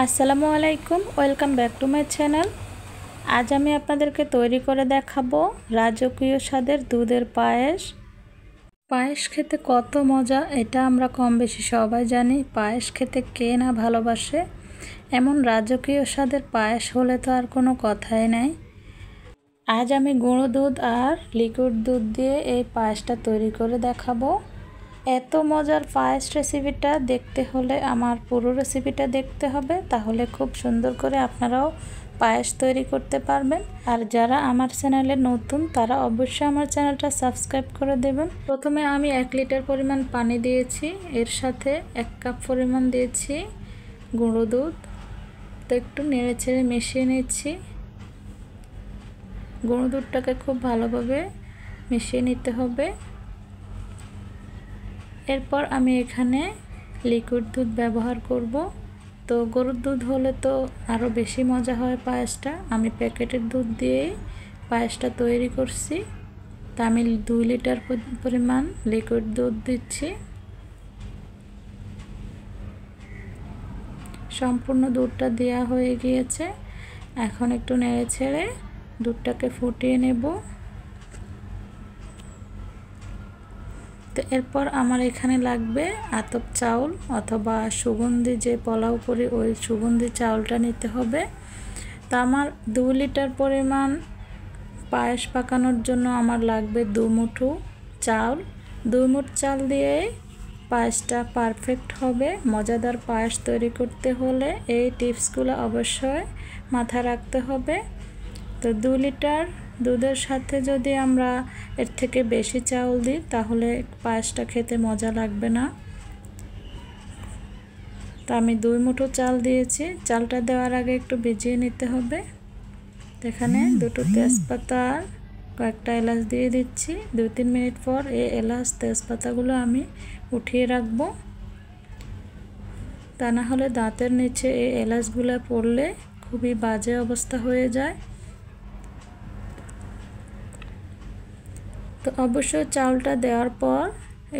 আসসালামু আলাইকুম, welcome back to my channel. আজ আমি আপনাদেরকে তৈরি করে দেখাবো রাজকীয় স্বাদের দুধের পায়েস। পায়েস খেতে কত মজা এটা আমরা কম বেশি সবাই জানি। পায়েস খেতে কে না ভালোবাসে। এমন রাজকীয় স্বাদের পায়েস হলে তো আর কোনো কথাই নেই। আজ আমি গুঁড়ো দুধ আর লিকুইড দুধ দিয়ে এই পায়েসটা তৈরি করে দেখাবো। এত মজার পায়েস রেসিপিটা দেখতে হলে আমার পুরো রেসিপিটা দেখতে হবে, তাহলে খুব সুন্দর করে আপনারাও পায়েস তৈরি করতে পারবেন। আর যারা আমার চ্যানেলে নতুন তারা অবশ্যই আমার চ্যানেলটা সাবস্ক্রাইব করে দেবেন। প্রথমে আমি 1 লিটার পরিমাণ পানি দিয়েছি, এর সাথে 1 কাপ পরিমাণ দিয়েছি গুঁড়ো দুধ। তো একটু নেড়ে ছেড়ে মিশিয়ে নিচ্ছি। গুঁড়ো দুধটাকে খুব ভালোভাবে মিশিয়ে নিতে হবে। এরপর আমি এখানে লিকুইড দুধ ব্যবহার করব। তো গরুর দুধ হলে তো আরও বেশি মজা হয় পায়েসটা। আমি প্যাকেটের দুধ দিয়েই পায়েসটা তৈরি করছি। তা আমি 2 লিটার পরিমাণ লিকুইড দুধ দিচ্ছি। সম্পূর্ণ দুধটা দেওয়া হয়ে গিয়েছে। এখন একটু নেড়ে ছেড়ে দুধটাকে ফুটিয়ে নেব। তো এরপর আমার এখানে লাগবে আতপ চাউল অথবা সুগন্ধি যে পোলাও করি ওই সুগন্ধি চাউলটা নিতে হবে। তো আমার 2 লিটার পরিমাণ পায়েস পাকানোর জন্য আমার লাগবে 2 মুঠো চাল। 2 মুঠো চাল দিয়ে পায়েসটা পারফেক্ট হবে। মজাদার পায়েস তৈরি করতে হলে এই টিপসগুলো অবশ্যই মাথায় রাখতে হবে। তো 2 লিটার দুধের সাথে যদি আমরা এর থেকে বেশি চাউল দিই তাহলে পায়েসটা খেতে মজা লাগবে না। তো আমি 2 মুঠো চাল দিয়েছি। চালটা দেওয়ার আগে একটু ভিজিয়ে নিতে হবে। এখানে 2টো তেজপাতা আর কয়েকটা এলাচ দিয়ে দিচ্ছি। 2-3 মিনিট পর এই এলাচ তেজপাতাগুলো আমি উঠিয়ে রাখবো। তা না হলে দাঁতের নিচে এই এলাচগুলো পড়লে খুবই বাজে অবস্থা হয়ে যায়। তো অবশ্যই চাউলটা দেওয়ার পর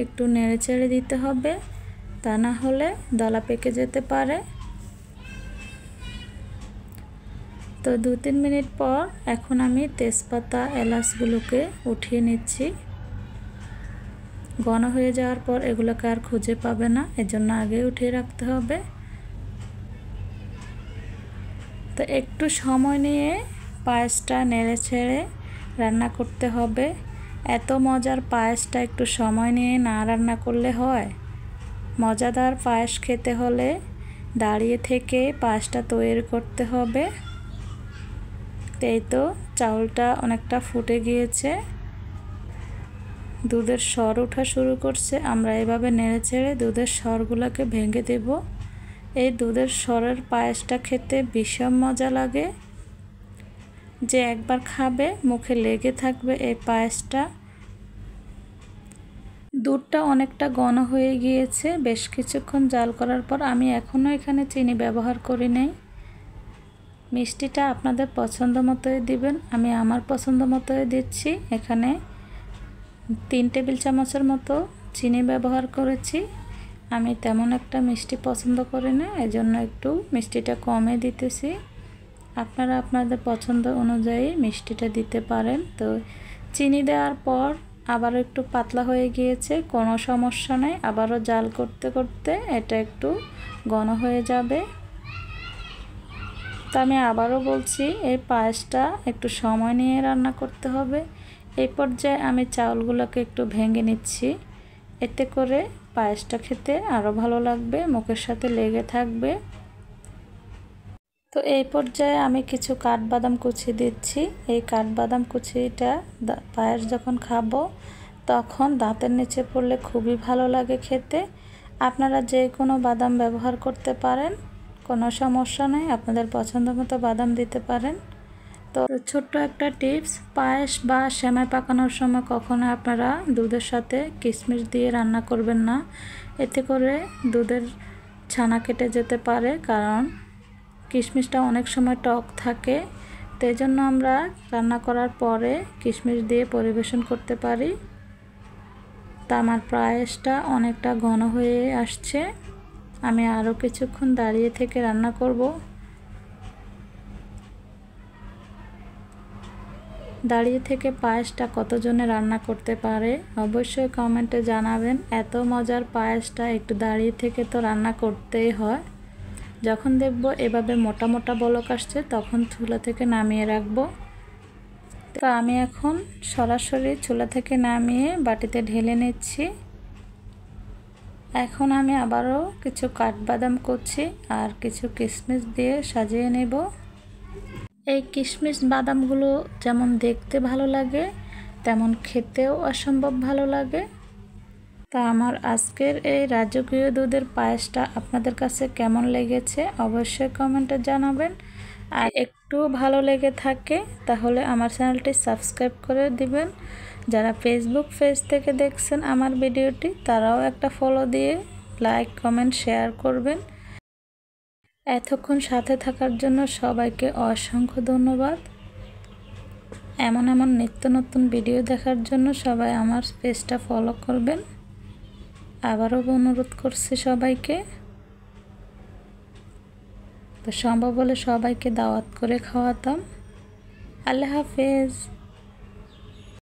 একটু নেড়ে চেড়ে দিতে হবে, তা না হলে দলা পেকে যেতে পারে। তো 2-3 মিনিট পর এখন আমি তেজপাতা এলাচগুলোকে উঠিয়ে নিচ্ছি। ঘন হয়ে যাওয়ার পর এগুলোকে আর খুঁজে পাবে না, এজন্য আগে উঠিয়ে রাখতে হবে। তো একটু সময় নিয়ে পায়েসটা নেড়ে ছেড়ে রান্না করতে হবে। এত মজার পায়েসটা একটু সময় নিয়ে না রান্না করলে হয়? মজাদার পায়েস খেতে হলে দাঁড়িয়ে থেকে পায়েসটা তৈরি করতে হবে। এই তো চাউলটা অনেকটা ফুটে গিয়েছে, দুধের স্বর ওঠা শুরু করছে। আমরা এভাবে নেড়ে ছেড়ে দুধের স্বরগুলোকে ভেঙে দেব। এই দুধের স্বরের পায়েসটা খেতে ভীষণ মজা লাগে। যে একবার খাবে মুখে লেগে থাকবে এই পায়েসটা। দুধটা অনেকটা ঘন হয়ে গিয়েছে। বেশ কিছুক্ষণ জাল করার পর আমি এখনও এখানে চিনি ব্যবহার করি নাই। মিষ্টিটা আপনাদের পছন্দ মতোই দিবেন। আমি আমার পছন্দ মতোই দিচ্ছি। এখানে 3 টেবিল চামচের মতো চিনি ব্যবহার করেছি। আমি তেমন একটা মিষ্টি পছন্দ করি না, এজন্য একটু মিষ্টিটা কমে দিতেছি। আপনারা আপনাদের পছন্দ অনুযায়ী মিষ্টিটা দিতে পারেন। তো চিনি দেওয়ার পর আবারও একটু পাতলা হয়ে গিয়েছে, কোনো সমস্যা নেই। আবারও জাল করতে করতে এটা একটু ঘন হয়ে যাবে। তো আমি আবারও বলছি এই পায়েসটা একটু সময় নিয়ে রান্না করতে হবে। এই পর্যায়ে আমি চাউলগুলোকে একটু ভেঙে নিচ্ছি, এতে করে পায়েসটা খেতে আরও ভালো লাগবে, মুখের সাথে লেগে থাকবে। তো এই পর্যায়ে আমি কিছু কাঠবাদাম কুচি দিচ্ছি। এই কাঠবাদাম কুচিটা পায়েস যখন খাবো তখন দাঁতের নিচে পড়লে খুবই ভালো লাগে খেতে। আপনারা যে কোনো বাদাম ব্যবহার করতে পারেন, কোনো সমস্যা নেই। আপনাদের পছন্দ মতো বাদাম দিতে পারেন। তো ছোট্ট একটা টিপস, পায়েস বা সেমাই পাকানোর সময় কখনো আপনারা দুধের সাথে কিশমিশ দিয়ে রান্না করবেন না। এতে করে দুধের ছানা কেটে যেতে পারে, কারণ কিশমিশটা অনেক সময় টক থাকে। তো এই জন্য আমরা রান্না করার পরে কিশমিশ দিয়ে পরিবেশন করতে পারি। তা আমার পায়েসটা অনেকটা ঘন হয়ে আসছে। আমি আরও কিছুক্ষণ দাঁড়িয়ে থেকে রান্না করব। দাঁড়িয়ে থেকে পায়েসটা কতজনে রান্না করতে পারে অবশ্যই কমেন্টে জানাবেন। এত মজার পায়েসটা একটু দাঁড়িয়ে থেকে তো রান্না করতেই হয়। যখন দেখব এভাবে মোটা মোটা বলক আসছে তখন চুলা থেকে নামিয়ে রাখবো। তো আমি এখন সরাসরি চুলা থেকে নামিয়ে বাটিতে ঢেলে নিচ্ছি। এখন আমি আবারও কিছু কাঠবাদাম করছি আর কিছু কিশমিশ দিয়ে সাজিয়ে নেব। এই কিশমিশ বাদামগুলো যেমন দেখতে ভালো লাগে তেমন খেতেও অসম্ভব ভালো লাগে। তা আমার আজকের এই রাজকীয় দুধের পায়েসটা আপনাদের কাছে কেমন লেগেছে অবশ্যই কমেন্টে জানাবেন। আর একটু ভালো লেগে থাকে তাহলে আমার চ্যানেলটি সাবস্ক্রাইব করে দিবেন। যারা ফেসবুক পেজ থেকে দেখছেন আমার ভিডিওটি তারাও একটা ফলো দিয়ে লাইক কমেন্ট শেয়ার করবেন। এতক্ষণ সাথে থাকার জন্য সবাইকে অসংখ্য ধন্যবাদ। এমন নিত্য নতুন ভিডিও দেখার জন্য সবাই আমার পেজটা ফলো করবেন। আবারও অনুরোধ করছি সবাইকে। তো সম্ভব হলে সবাইকে দাওয়াত করে খাওয়াতাম। আল্লাহ হাফেজ।